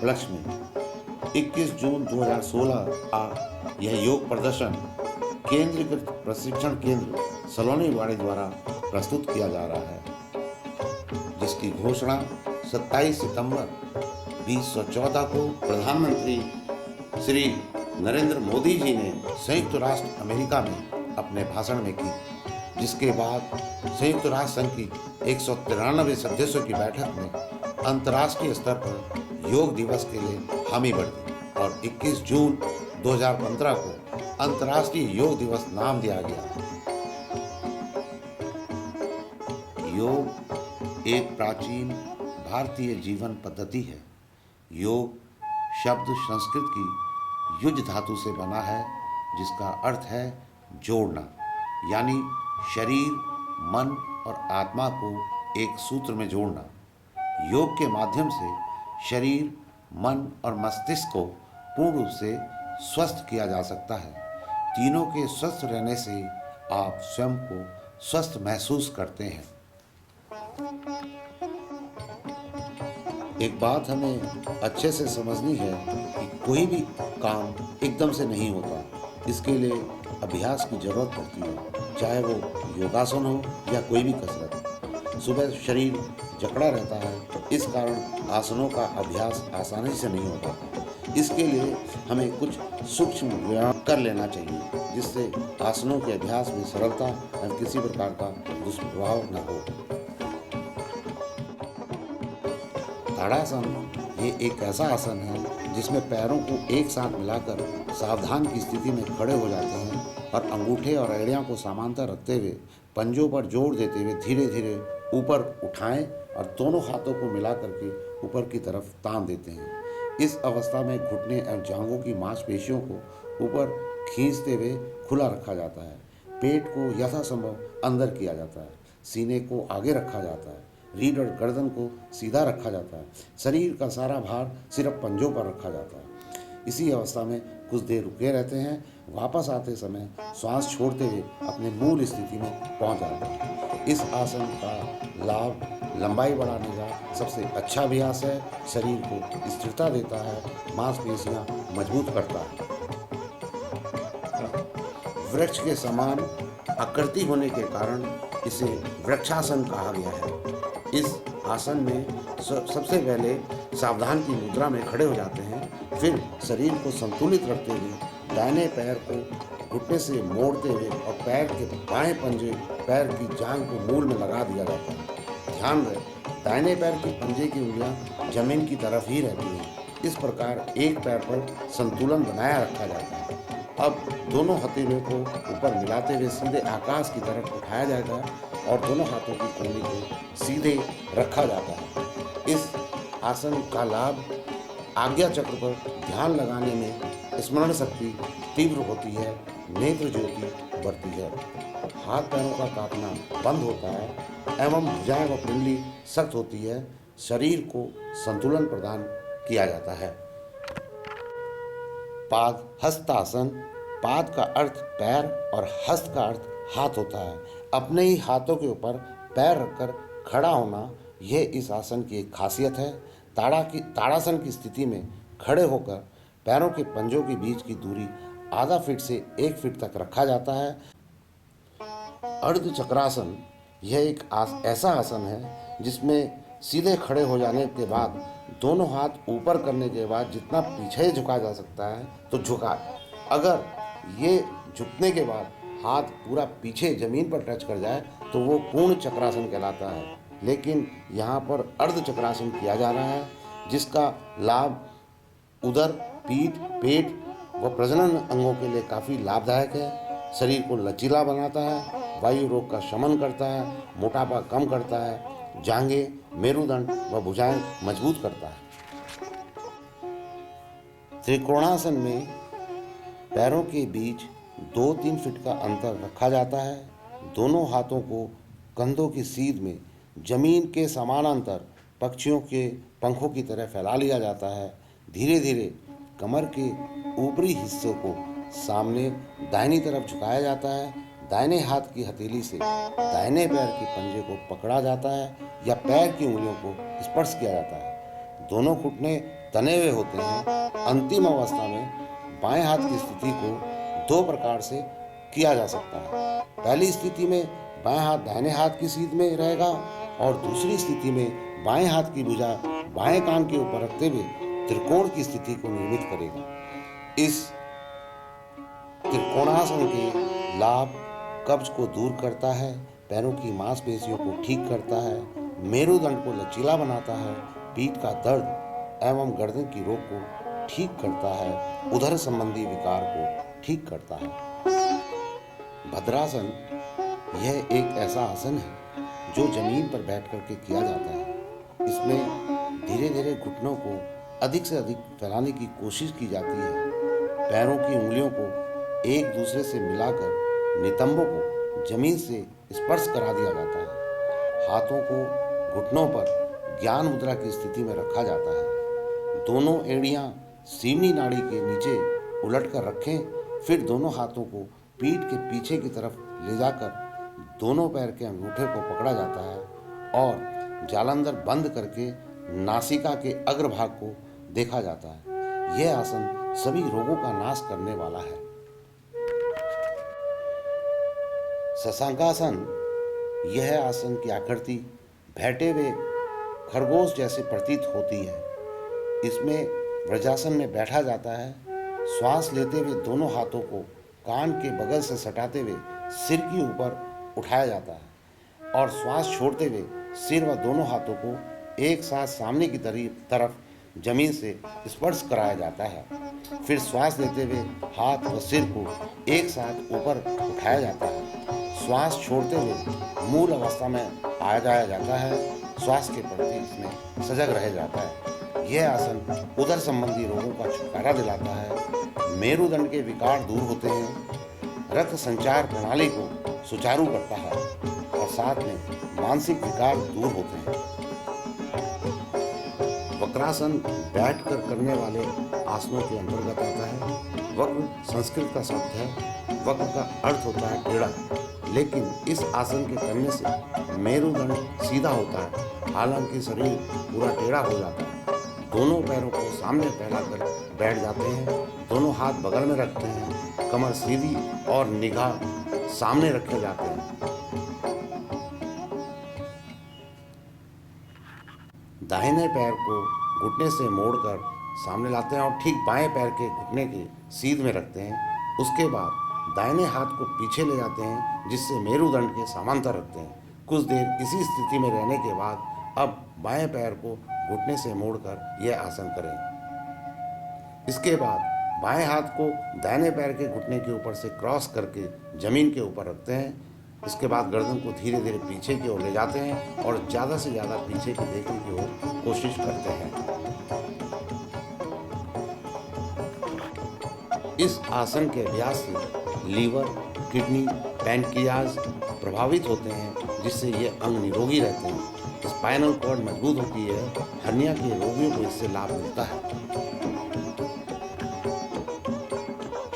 उपलक्ष्य में 21 जून 2016 का यह योग प्रदर्शन केंद्रीकृत प्रशिक्षण केंद्र सलोनी वाड़ी द्वारा प्रस्तुत किया जा रहा है, जिसकी घोषणा 27 सितंबर 2014 को प्रधानमंत्री श्री नरेंद्र मोदी जी ने संयुक्त राष्ट्र अमेरिका में अपने भाषण में की, जिसके बाद संयुक्त राष्ट्र संघ की 193 सदस्यों की बैठक में अंतर्राष्ट्रीय स्तर पर योग दिवस के लिए हामी बढ़ी और 21 जून 2015 को अंतर्राष्ट्रीय योग दिवस नाम दिया गया। योग एक प्राचीन भारतीय जीवन पद्धति है। योग शब्द संस्कृत की युज धातु से बना है, जिसका अर्थ है जोड़ना, यानी शरीर, मन और आत्मा को एक सूत्र में जोड़ना। योग के माध्यम से शरीर, मन और मस्तिष्क को पूर्ण रूप से स्वस्थ किया जा सकता है। तीनों के स्वस्थ रहने से आप स्वयं को स्वस्थ महसूस करते हैं। एक बात हमें अच्छे से समझनी है कि कोई भी काम एकदम से नहीं होता। इसके लिए अभ्यास की जरूरत पड़ती है, चाहे वो योगासन हो या कोई भी कसरत। सुबह शरीर जकड़ा रहता है, इस कारण आसनों का अभ्यास आसानी से नहीं होता। इसके लिए हमें कुछ सूक्ष्म व्यायाम कर लेना चाहिए, जिससे आसनों के अभ्यास में सरलता और किसी प्रकार का दुष्प्रभाव न हो। ताड़ासन ये एक ऐसा आसन है जिसमें पैरों को एक साथ मिलाकर सावधान की स्थिति में खड़े हो जाते हैं और अंगूठे और एड़ियां को समांतर रखते हुए पंजों पर जोर देते हुए धीरे धीरे ऊपर उठाएं और दोनों हाथों को मिला करके ऊपर की तरफ तान देते हैं। इस अवस्था में घुटने और जांघों की मांसपेशियों को ऊपर खींचते हुए खुला रखा जाता है। पेट को यथासंभव अंदर किया जाता है। सीने को आगे रखा जाता है। रीढ़ और गर्दन को सीधा रखा जाता है। शरीर का सारा भार सिर्फ पंजों पर रखा जाता है। इसी अवस्था में कुछ देर रुके रहते हैं। वापस आते समय श्वास छोड़ते हुए अपने मूल स्थिति में पहुंच जाते हैं। इस आसन का लाभ लंबाई बढ़ाने का सबसे अच्छा अभ्यास है। शरीर को स्थिरता देता है, मांसपेशियां मजबूत करता है। वृक्ष के समान आकृति होने के कारण इसे वृक्षासन कहा गया है। इस आसन में सबसे पहले सावधान की मुद्रा में खड़े हो जाते हैं, फिर शरीर को संतुलित रखते हुए दाहिने पैर को घुटने से मोड़ते हुए और पैर के बाएं पंजे पैर की जांघ को मूल में लगा दिया जाता है। ध्यान रहे, दाहिने पैर के पंजे की उंगलियां जमीन की तरफ ही रहती हैं। इस प्रकार एक पैर पर संतुलन बनाया रखा जाता है। अब दोनों हथेलियों को ऊपर मिलाते हुए सीधे आकाश की तरफ उठाया जाता है और दोनों हाथों की उंगली को सीधे रखा जाता है। इस आसन का लाभ आज्ञा चक्र पर ध्यान लगाने में स्मरण शक्ति तीव्र होती है, नेत्र ज्योति बढ़ती है, हाथ पैरों का कांपना बंद होता है एवं भुजाएं व पिंडली सख्त होती है। शरीर को संतुलन प्रदान किया जाता है। पाद हस्तासन। पाद का अर्थ पैर और हस्त का अर्थ हाथ होता है। अपने ही हाथों के ऊपर पैर रखकर खड़ा होना, यह इस आसन की एक खासियत है। ताड़ासन की स्थिति में खड़े होकर पैरों के पंजों के बीच की दूरी आधा फीट से 1 फीट तक रखा जाता है। अर्ध चक्रासन यह एक ऐसा आसन है जिसमें सीधे खड़े हो जाने के बाद दोनों हाथ ऊपर करने के बाद जितना पीछे झुका जा सकता है तो झुका। अगर ये झुकने के बाद हाथ पूरा पीछे जमीन पर टच कर जाए तो वो पूर्ण चक्रासन कहलाता है। लेकिन यहाँ पर अर्ध चक्रासन किया जा रहा है, जिसका लाभ उदर, पीठ, पेट व प्रजनन अंगों के लिए काफ़ी लाभदायक है। शरीर को लचीला बनाता है, वायु रोग का शमन करता है, मोटापा कम करता है, जांघें, मेरुदंड व भुजाएं मजबूत करता है। त्रिकोणासन में पैरों के बीच 2-3 फीट का अंतर रखा जाता है। दोनों हाथों को कंधों की सीध में जमीन के समानांतर पक्षियों के पंखों की तरह फैला लिया जाता है। धीरे धीरे कमर के ऊपरी हिस्से को सामने दाहिनी तरफ झुकाया जाता है। दाहिने हाथ की हथेली से दाहिने पैर के पंजे को पकड़ा जाता है या पैर की उंगलियों को स्पर्श किया जाता है। दोनों घुटने तने हुए होते हैं। अंतिम अवस्था में बाएं हाथ की स्थिति को दो प्रकार से किया जा सकता है। पहली स्थिति में बाएं हाथ दाहिने हाथ की सीध में रहेगा और दूसरी स्थिति में बाएं हाथ की भुजा बाएं कान के ऊपर रखते हुए त्रिकोण की स्थिति को निर्मित करेगा। इस त्रिकोणासन के लाभ कब्ज को दूर करता है, पैरों की मांसपेशियों को ठीक करता है, मेरुदंड को लचीला बनाता है, पीठ का दर्द एवं गर्दन की रोग को ठीक करता है, उदर संबंधी विकार को ठीक करता है। भद्रासन यह एक ऐसा आसन है जो जमीन पर बैठ करके किया जाता है। इसमें धीरे धीरे घुटनों को अधिक से अधिक फैलाने की कोशिश की जाती है। पैरों की उंगलियों को एक दूसरे से मिलाकर नितंबों को जमीन से स्पर्श करा दिया जाता है। हाथों को घुटनों पर ज्ञान मुद्रा की स्थिति में रखा जाता है। दोनों एड़ियां सीवनी नाड़ी के नीचे उलट कर रखें, फिर दोनों हाथों को पीठ के पीछे की तरफ ले जाकर दोनों पैर के अंगूठे को पकड़ा जाता है और जालंधर बंद करके नासिका के अग्रभाग को देखा जाता है। यह आसन सभी रोगों का नाश करने वाला है। शशांकासन यह आसन की आकृति बैठे हुए खरगोश जैसे प्रतीत होती है। इसमें वज्रासन में बैठा जाता है। श्वास लेते हुए दोनों हाथों को कान के बगल से सटाते हुए सिर के ऊपर उठाया जाता है और श्वास छोड़ते हुए सिर व दोनों हाथों को एक साथ सामने की तरफ जमीन से स्पर्श कराया जाता है। फिर श्वास लेते हुए हाथ व सिर को एक साथ ऊपर उठाया जाता है। श्वास छोड़ते हुए मूल अवस्था में आ जाया जाता है। श्वास के प्रति इसमें सजग रह जाता है। यह आसन उदर संबंधी रोगों का छुटकारा दिलाता है। मेरुदंड के विकार दूर होते हैं, रक्त संचार प्रणाली को सुचारू करता है और साथ में मानसिक विकार दूर होते हैं। वक्रासन बैठकर करने वाले आसनों के अंतर्गत आता है। वक्र संस्कृत का शब्द है। वक्र का अर्थ होता है टेढ़ा, लेकिन इस आसन के करने से मेरुदंड सीधा होता है, हालांकि शरीर पूरा टेढ़ा हो जाता है। दोनों पैरों को सामने फैलाकर बैठ जाते हैं। दोनों हाथ बगल में रखते हैं। कमर सीधी और निगाह सामने रखे जाते हैं। दाहिने पैर को घुटने से मोड़कर सामने लाते हैं और ठीक बाएं पैर के घुटने के सीध में रखते हैं। उसके बाद दाहिने हाथ को पीछे ले जाते हैं, जिससे मेरुदंड के समांतर रखते हैं। कुछ देर इसी स्थिति में रहने के बाद अब बाएं पैर को घुटने से मोड़कर यह आसन करें। इसके बाद बाएं हाथ को दाहिने पैर के घुटने के ऊपर से क्रॉस करके जमीन के ऊपर रखते हैं। इसके बाद गर्दन को धीरे धीरे पीछे की ओर ले जाते हैं और ज़्यादा से ज़्यादा पीछे की देखने की ओर कोशिश करते हैं। इस आसन के अभ्यास से लीवर, किडनी, पैनक्रियाज प्रभावित होते हैं, जिससे ये अंग निरोगी रहते हैं। स्पाइनल कॉर्ड मजबूत होती है। हर्निया के रोगियों को इससे लाभ मिलता है।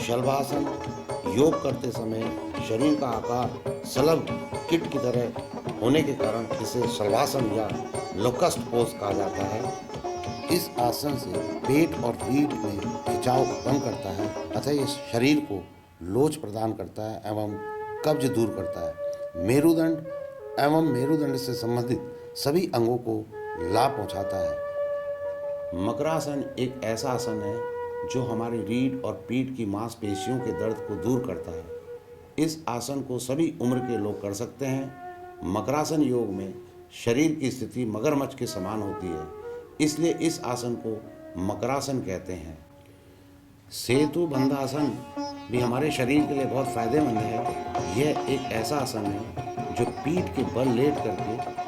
शलभासन योग करते समय शरीर का आकार सलभ किट की तरह होने के कारण इसे शलभासन या लोकस्ट पोज कहा जाता है। इस आसन से पेट और रीढ़ में खिंचाव उत्पन्न करता है, अतः ये शरीर को लोच प्रदान करता है एवं कब्ज दूर करता है। मेरुदंड एवं मेरुदंड से संबंधित सभी अंगों को लाभ पहुंचाता है। मकरासन एक ऐसा आसन है जो हमारी रीढ़ और पीठ की मांसपेशियों के दर्द को दूर करता है। इस आसन को सभी उम्र के लोग कर सकते हैं। मकरासन योग में शरीर की स्थिति मगरमच्छ के समान होती है, इसलिए इस आसन को मकरासन कहते हैं। सेतु बंधासन भी हमारे शरीर के लिए बहुत फायदेमंद है। यह एक ऐसा आसन है जो पीठ के बल लेट करके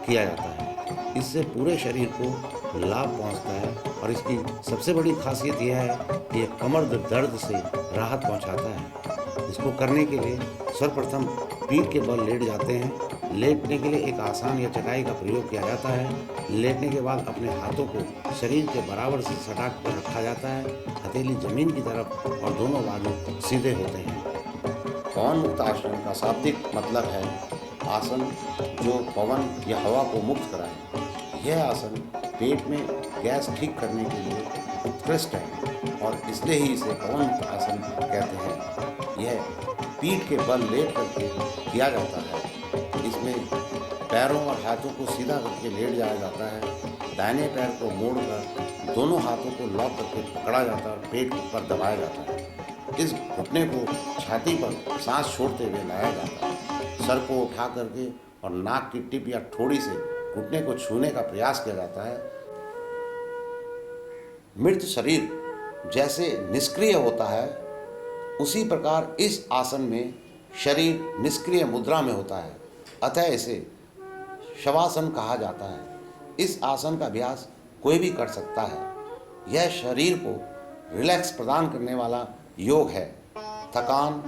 किया जाता है। इससे पूरे शरीर को लाभ पहुंचता है और इसकी सबसे बड़ी खासियत यह है कि यह कमर दर्द से राहत पहुंचाता है। इसको करने के लिए सर्वप्रथम पीठ के बल लेट जाते हैं। लेटने के लिए एक आसान या चटाई का प्रयोग किया जाता है। लेटने के बाद अपने हाथों को शरीर के बराबर से सटा कर रखा जाता है। हथेली जमीन की तरफ और दोनों बाजू सीधे होते हैं। पवन मुक्त आसन का शाब्दिक मतलब है आसन जो पवन या हवा को मुक्त कराए। यह आसन पेट में गैस ठीक करने के लिए उत्कृष्ट है और इसलिए ही इसे पवन मुक्त आसन कहते हैं। यह पीठ के बल लेट करके किया जाता है। इसमें पैरों और हाथों को सीधा करके लेट जाया जाता है। दाहिने पैर को मोड़कर दोनों हाथों को लॉक करके पकड़ा जाता है और पेट के ऊपर दबाया जाता है। इस घुटने को छाती पर सांस छोड़ते हुए लाया जाता है। सर को उठा करके और नाक की टिप या ठोड़ी से घुटने को छूने का प्रयास किया जाता है। मृत शरीर जैसे निष्क्रिय होता है, उसी प्रकार इस आसन में शरीर निष्क्रिय मुद्रा में होता है, अतः इसे शवासन कहा जाता है। इस आसन का अभ्यास कोई भी कर सकता है। यह शरीर को रिलैक्स प्रदान करने वाला योग है। थकान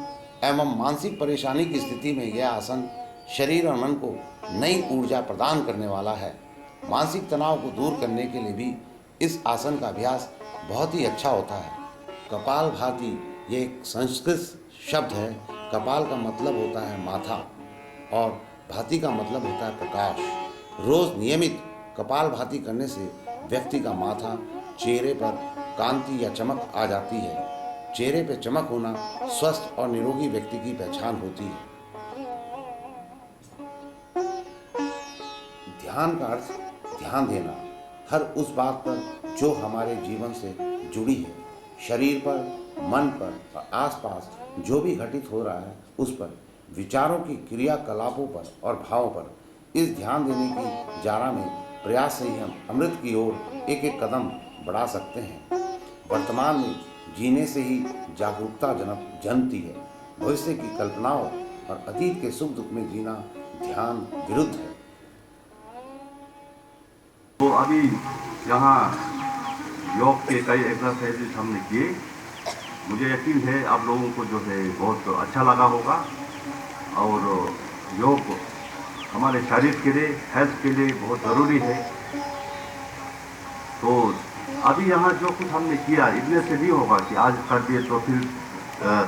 एवं मानसिक परेशानी की स्थिति में यह आसन शरीर और मन को नई ऊर्जा प्रदान करने वाला है। मानसिक तनाव को दूर करने के लिए भी इस आसन का अभ्यास बहुत ही अच्छा होता है। कपालभाति ये एक संस्कृत शब्द है। कपाल का मतलब होता है माथा और भाति का मतलब होता है प्रकाश। रोज नियमित कपालभाति करने से व्यक्ति का माथा, चेहरे पर कांति या चमक आ जाती है। चेहरे पर चमक होना स्वस्थ और निरोगी व्यक्ति की पहचान होती है। ध्यान का अर्थ ध्यान देना हर उस बात पर जो हमारे जीवन से जुड़ी है। शरीर पर, मन पर और आसपास जो भी घटित हो रहा है उस पर, विचारों की क्रियाकलापों पर और भावों पर इस ध्यान देने की जारा में प्रयास से ही हम अमृत की ओर एक एक कदम बढ़ा सकते हैं। वर्तमान में जीने से ही जागरूकता जन्मती है। भविष्य की कल्पनाओं और अतीत के सुख दुख में जीना ध्यान विरुद्ध है। तो अभी यहाँ योग के कई एक्सरसाइजेस हमने किए। मुझे यकीन है आप लोगों को जो है बहुत अच्छा लगा होगा। और योग हमारे शरीर के लिए, हेल्थ के लिए बहुत ज़रूरी है। तो अभी यहाँ जो कुछ हमने किया, इतने से नहीं होगा कि आज कर दिए तो फिर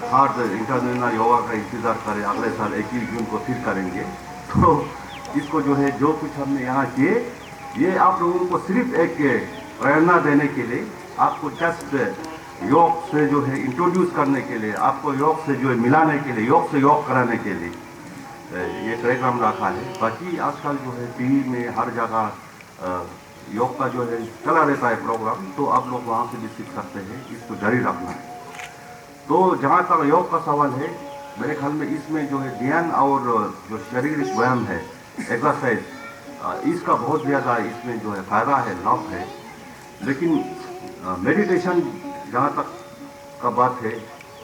थर्ड इंटरनेशनल योगा का इंतज़ार करें, अगले साल 21 जून को फिर करेंगे। तो इसको जो है जो कुछ हमने यहाँ किए, ये आप लोगों को सिर्फ एक प्रेरणा देने के लिए, आपको जस्ट योग से जो है इंट्रोड्यूस करने के लिए, आपको योग से जो है मिलाने के लिए, योग से योग कराने के लिए ये कार्यक्रम रखा है। बाकी आजकल जो है टीवी में हर जगह योग का जो है चला रहता है प्रोग्राम, तो आप लोग वहाँ से भी सीख सकते हैं। इसको जारी रखना है। तो जहाँ तक योग का सवाल है, मेरे ख्याल में इसमें जो है ध्यान और जो शारीरिक व्यायाम है, एक्सरसाइज, इसका बहुत ज़्यादा इसमें जो है फायदा है, लाभ है। लेकिन मेडिटेशन जहाँ तक का बात है,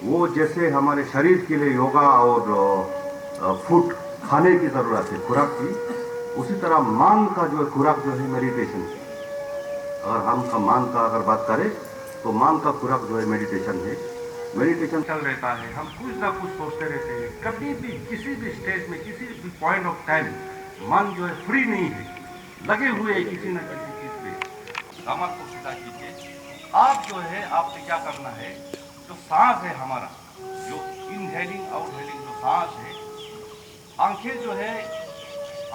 वो जैसे हमारे शरीर के लिए योगा और फूड खाने की ज़रूरत है, खुराक की, उसी तरह मन का जो है खुराक जो है मेडिटेशन। अगर हम का मन का अगर बात करें तो मन का खुराक जो है मेडिटेशन है। मेडिटेशन चल रहता है, हम कुछ ना कुछ सोचते रहते हैं। कभी भी किसी भी स्टेज में, किसी भी पॉइंट ऑफ टाइम मन जो है फ्री नहीं है, लगे हुए है किसी न किसी चीज पे। कमर को सीधा कीजिए। आप जो है आपने क्या करना है, जो सांस है हमारा, जो इनहेलिंग आउटहेलिंग जो सांस है, आंखें जो है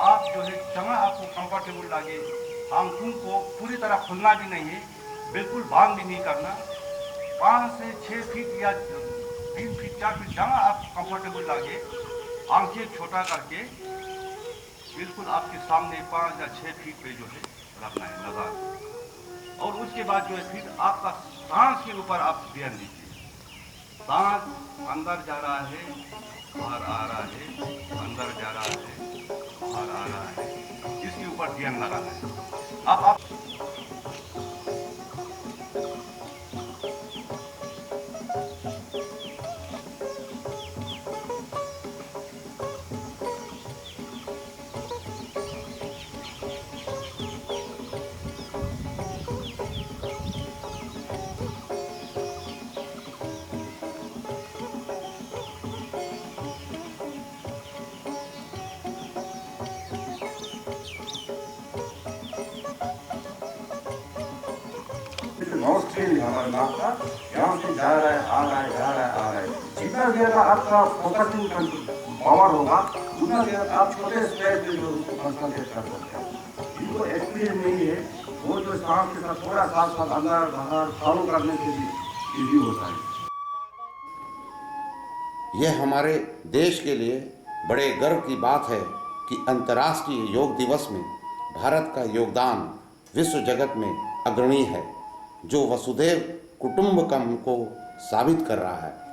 आप जो है जहाँ आपको कंफर्टेबल लगे, आंखों को पूरी तरह खुलना भी नहीं है, बिल्कुल बंद भी नहीं करना। 5 से 6 फीट या 3 फीट 4 फीट जहाँ आपको कंफर्टेबल लगे, आंखें छोटा करके बिल्कुल आपके सामने 5 या 6 फीट पे जो है रखना है नजर। और उसके बाद जो है फिर आपका सांस के ऊपर आप ध्यान दीजिए। सांस अंदर जा रहा है, बाहर आ रहा है, अंदर जा रहा है, बाहर आ रहा है, इसके ऊपर ध्यान लगाना है। अब आप नॉस्ट्रिल हमारा नाक का यहाँ से जा रहा है, आ रहा है, जा रहा है, आ रहा है। जितना ज्यादा आपका फोकसिंग पावर होगा, उतना ज्यादा आप छोटे स्पेस में जो उसको कंसंट्रेट कर सकते हैं। जिनको एक्सपीरियंस नहीं है वो जो सांस के साथ थोड़ा साथ साथ अंदर बाहर फॉलो करने से भी इजी होता है। यह हमारे देश के लिए बड़े गर्व की बात है कि अंतर्राष्ट्रीय योग दिवस में भारत का योगदान विश्व जगत में अग्रणी है, जो वसुधैव कुटुंबकम को साबित कर रहा है।